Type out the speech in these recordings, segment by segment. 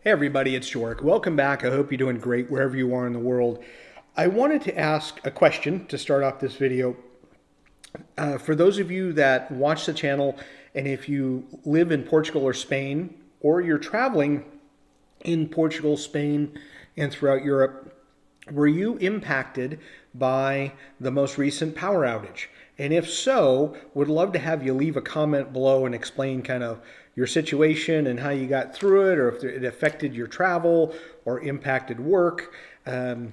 Hey everybody, it's Joric. Welcome back. I hope you're doing great wherever you are in the world. I wanted to ask a question to start off this video. For those of you that watch the channel, and if you live in Portugal or Spain, or you're traveling in Portugal, Spain, and throughout Europe, were you impacted by the most recent power outage? And if so, would love to have you leave a comment below and explain kind of your situation and how you got through it, or if it affected your travel or impacted work. I'm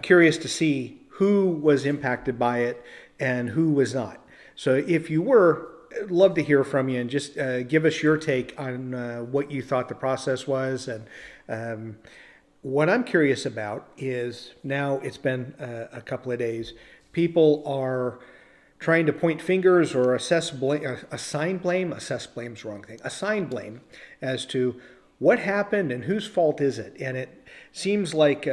curious to see who was impacted by it and who was not. So if you were, I'd love to hear from you and just give us your take on what you thought the process was. And what I'm curious about is, now it's been a couple of days, people are trying to point fingers or assign blame as to what happened and whose fault is it. And it seems like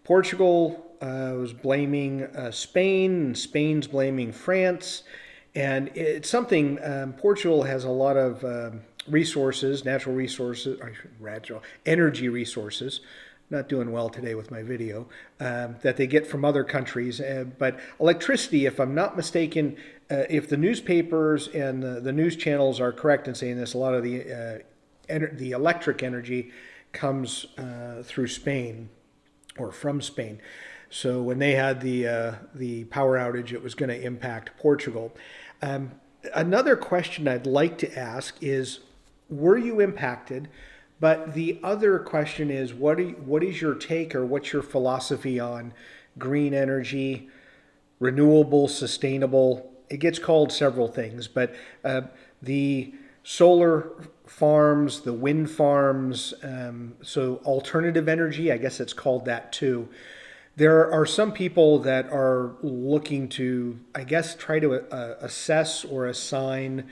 Portugal was blaming Spain, and Spain's blaming France. And it's something, Portugal has a lot of resources, natural resources, energy resources. Not doing well today with my video, that they get from other countries. But electricity, if I'm not mistaken, if the newspapers and the news channels are correct in saying this, a lot of the electric energy comes through Spain or from Spain. So when they had the power outage, it was going to impact Portugal. Another question I'd like to ask is, were you impacted? But the other question is, what is your take, or what's your philosophy on green energy, renewable, sustainable? It gets called several things, but the solar farms, the wind farms, so alternative energy, I guess it's called that too. There are some people that are looking to, I guess, try to assess or assign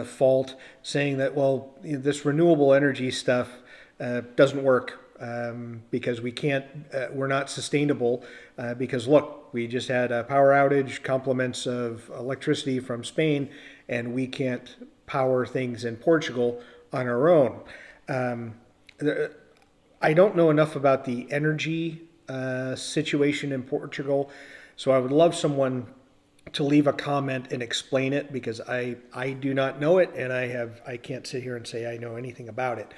fault, saying that, well, this renewable energy stuff doesn't work because we're not sustainable, because look, we just had a power outage, compliments of electricity from Spain, and we can't power things in Portugal on our own. I don't know enough about the energy situation in Portugal, so I would love someone to leave a comment and explain it, because I do not know it, and I can't sit here and say I know anything about it.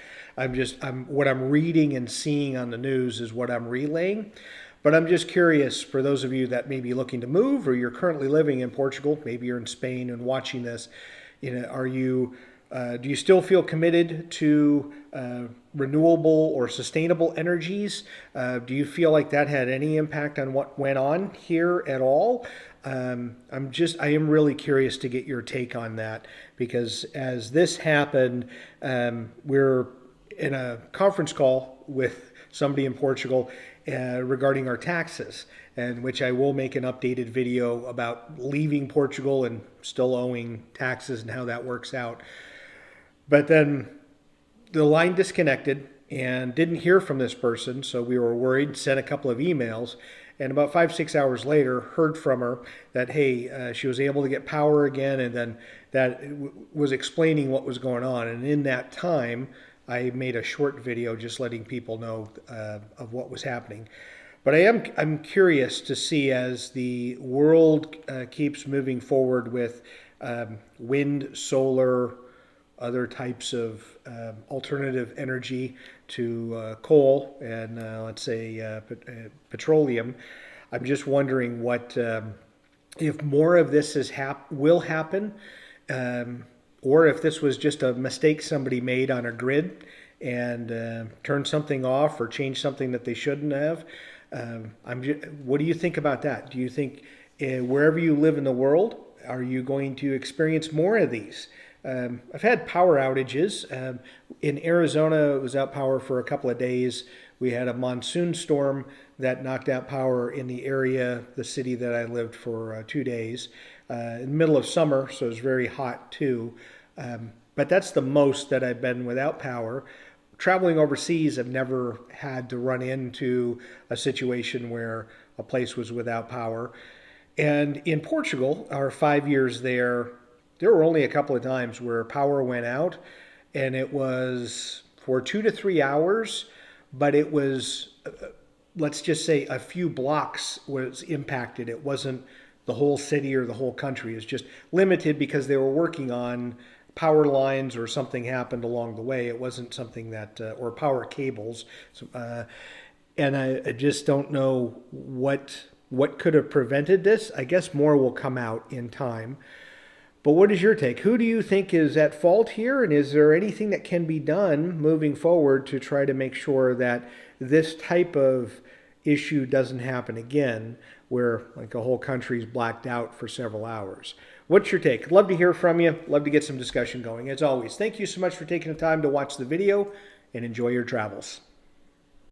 What I'm reading and seeing on the news is what I'm relaying. But I'm just curious, for those of you that may be looking to move, or you're currently living in Portugal, maybe you're in Spain and watching this, do you still feel committed to renewable or sustainable energies? Do you feel like that had any impact on what went on here at all? I am really curious to get your take on that, because as this happened, we're in a conference call with somebody in Portugal regarding our taxes, and which I will make an updated video about leaving Portugal and still owing taxes and how that works out. But then the line disconnected and didn't hear from this person, so we were worried, sent a couple of emails, and about 5-6 hours later heard from her that, hey, she was able to get power again, and then that was explaining what was going on. And in that time, I made a short video just letting people know of what was happening. But I'm curious to see, as the world keeps moving forward with wind, solar, other types of alternative energy to coal and let's say petroleum. I'm just wondering what if more of this will happen, or if this was just a mistake somebody made on a grid and turned something off or changed something that they shouldn't have. What do you think about that? Do you think wherever you live in the world, are you going to experience more of these? I've had power outages. In Arizona, it was out power for a couple of days. We had a monsoon storm that knocked out power in the area, the city that I lived, for 2 days. In the middle of summer, so it was very hot too. But that's the most that I've been without power. Traveling overseas, I've never had to run into a situation where a place was without power. And in Portugal, our 5 years there were only a couple of times where power went out, and it was for 2 to 3 hours, but it was, let's just say, a few blocks was impacted. It wasn't the whole city or the whole country. It's just limited because they were working on power lines or something happened along the way. It wasn't something that, or power cables. And I just don't know what could have prevented this. I guess more will come out in time. But what is your take? Who do you think is at fault here? And is there anything that can be done moving forward to try to make sure that this type of issue doesn't happen again, where like a whole country's blacked out for several hours? What's your take? Love to hear from you. Love to get some discussion going. As always, thank you so much for taking the time to watch the video, and enjoy your travels.